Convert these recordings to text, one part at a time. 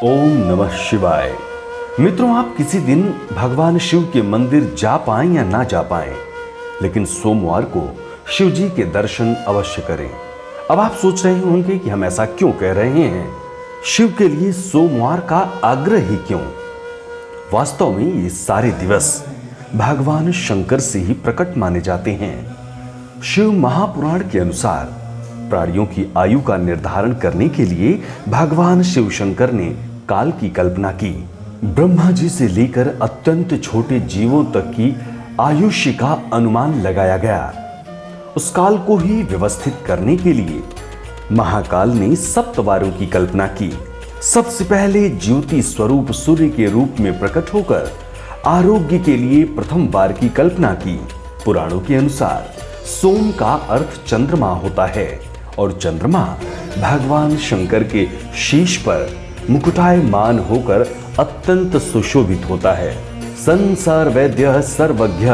ओम नमः शिवाय। मित्रों, आप किसी दिन भगवान शिव के मंदिर जा पाएं या ना जा पाएं, लेकिन सोमवार को शिव जी के दर्शन अवश्य करें। अब आप सोच रहे होंगे कि हम ऐसा क्यों कह रहे हैं, शिव के लिए सोमवार का आग्रह ही क्यों। वास्तव में ये सारे दिवस भगवान शंकर से ही प्रकट माने जाते हैं। शिव महापुराण के अनुसार प्राणियों की आयु का निर्धारण करने के लिए भगवान शिव शंकर ने काल की कल्पना की। ब्रह्मा जी से लेकर अत्यंत छोटे जीवों तक की आयुष्य का अनुमान लगाया गया। उस काल को ही व्यवस्थित करने के लिए महाकाल ने सप्तवारों की कल्पना की। सबसे पहले ज्योति स्वरूप सूर्य के रूप में प्रकट होकर आरोग्य के लिए प्रथम वार की कल्पना की। पुराणों के अनुसार सोम का अर्थ चंद्रमा होता है और चंद्रमा भगवान शंकर के शीश पर मुकुटायमान होकर अत्यंत सुशोभित होता है। संसार वैद्य सर्वज्ञ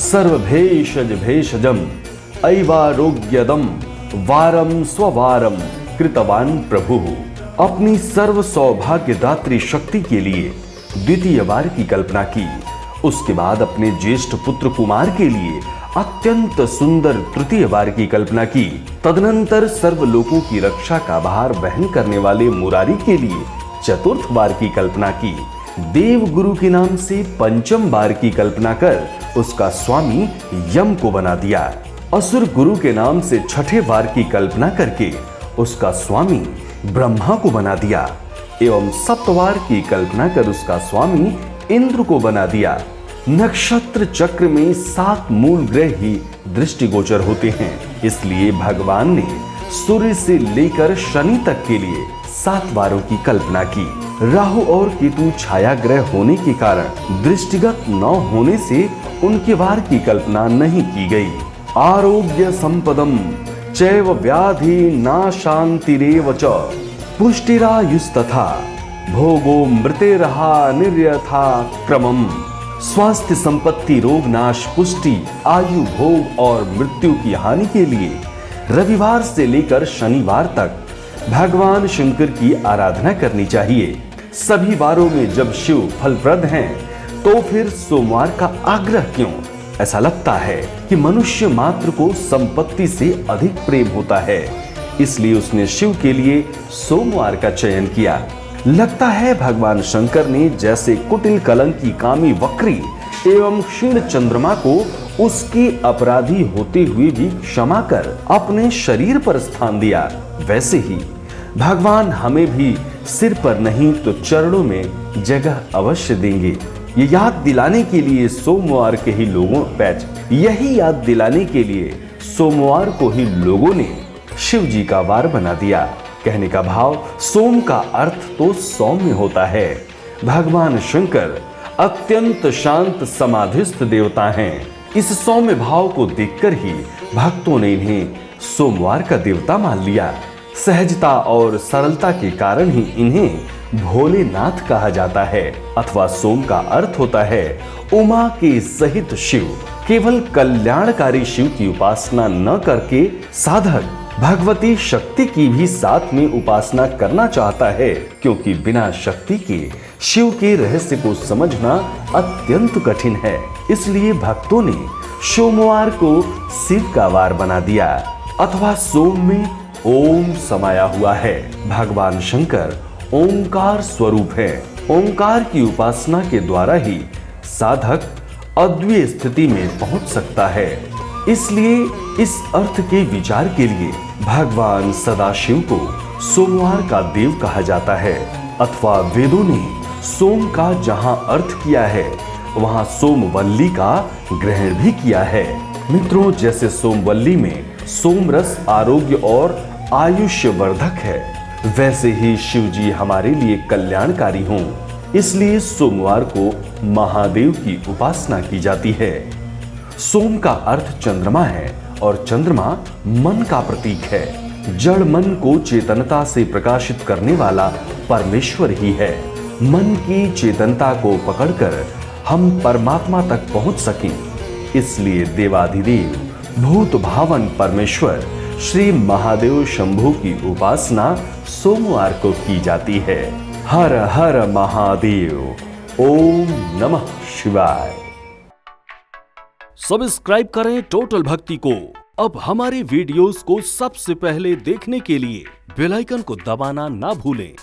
सर्वभेषज भेषजम ऐवारोग्यदम वारम स्ववारम कृतवान प्रभु। अपनी सर्व सौभाग्यदात्री शक्ति के लिए द्वितीय वार की कल्पना की। उसके बाद अपने ज्येष्ठ पुत्र कुमार के लिए अत्यंत सुंदर तृतीय वार की कल्पना की। तदनंतर सर्व लोगों की रक्षा का भार वहन करने वाले मुरारी के लिए चतुर्थ वार की कल्पना की। देव गुरु के नाम से पंचम वार की कल्पना कर उसका स्वामी यम को बना दिया। असुर गुरु के नाम से छठे वार की कल्पना करके उसका स्वामी ब्रह्मा को बना दिया एवं सप्तवार की कल्पना कर उसका स्वामी इंद्र को बना दिया। नक्षत्र चक्र में 7 मूल ग्रह ही दृष्टिगोचर होते हैं, इसलिए भगवान ने सूर्य से लेकर शनि तक के लिए 7 वारों की कल्पना की। राहु और केतु छाया ग्रह होने के कारण दृष्टिगत न होने से उनके वार की कल्पना नहीं की गई। आरोग्य संपदम चैव व्याधि नाशांतिरेव च पुष्टिरायुस्तथा भोगो मृतेरहा निर्यथा क्रमम। स्वास्थ्य संपत्ति रोग नाश पुष्टि आयु भोग और मृत्यु की हानि के लिए रविवार से लेकर शनिवार तक भगवान शंकर की आराधना करनी चाहिए। सभी वारों में जब शिव फलप्रद हैं, तो फिर सोमवार का आग्रह क्यों? ऐसा लगता है कि मनुष्य मात्र को संपत्ति से अधिक प्रेम होता है, इसलिए उसने शिव के लिए सोमवार का चयन किया। लगता है भगवान शंकर ने जैसे कुटिल कलंकी कामी वक्री एवं क्षीण चंद्रमा को उसके अपराधी होते हुए भी क्षमा कर अपने शरीर पर स्थान दिया, वैसे ही भगवान हमें भी सिर पर नहीं तो चरणों में जगह अवश्य देंगे। ये याद दिलाने के लिए सोमवार के ही लोगों यही याद दिलाने के लिए सोमवार को ही लोगों ने शिव जी का वार बना दिया। कहने का भाव, सोम का अर्थ तो सौम्य होता है। भगवान शंकर अत्यंत शांत समाधिस्थ देवता हैं। इस सौम्य भाव को देखकर ही भक्तों ने इन्हें सोमवार का देवता मान लिया। सहजता और सरलता के कारण ही इन्हें भोलेनाथ कहा जाता है, अथवा सोम का अर्थ होता है उमा के सहित शिव। केवल कल्याणकारी शिव की उपासना न करके साधक भगवती शक्ति की भी साथ में उपासना करना चाहता है, क्योंकि बिना शक्ति के शिव के रहस्य को समझना अत्यंत कठिन है। इसलिए भक्तों ने सोमवार को शिव का वार बना दिया, अथवा सोम में ओम समाया हुआ है। भगवान शंकर ओंकार स्वरूप है। ओंकार की उपासना के द्वारा ही साधक अद्वितीय स्थिति में पहुंच सकता है। इसलिए इस अर्थ के विचार के लिए भगवान सदाशिव को सोमवार का देव कहा जाता है, अथवा वेदों ने सोम का जहां अर्थ किया है वहां सोमवल्ली का ग्रहण भी किया है। मित्रों, जैसे सोमवल्ली में सोमरस आरोग्य और आयुष्य वर्धक है, वैसे ही शिव जी हमारे लिए कल्याणकारी हों, इसलिए सोमवार को महादेव की उपासना की जाती है। सोम का अर्थ चंद्रमा है और चंद्रमा मन का प्रतीक है। जड़ मन को चेतनता से प्रकाशित करने वाला परमेश्वर ही है। मन की चेतनता को पकड़कर हम परमात्मा तक पहुंच सकें, इसलिए देवाधिदेव भूत भावन परमेश्वर श्री महादेव शंभू की उपासना सोमवार को की जाती है। हर हर महादेव। ओम नमः शिवाय। सब्सक्राइब करें टोटल भक्ति को। अब हमारे वीडियोस को सबसे पहले देखने के लिए बेल आइकन को दबाना ना भूलें।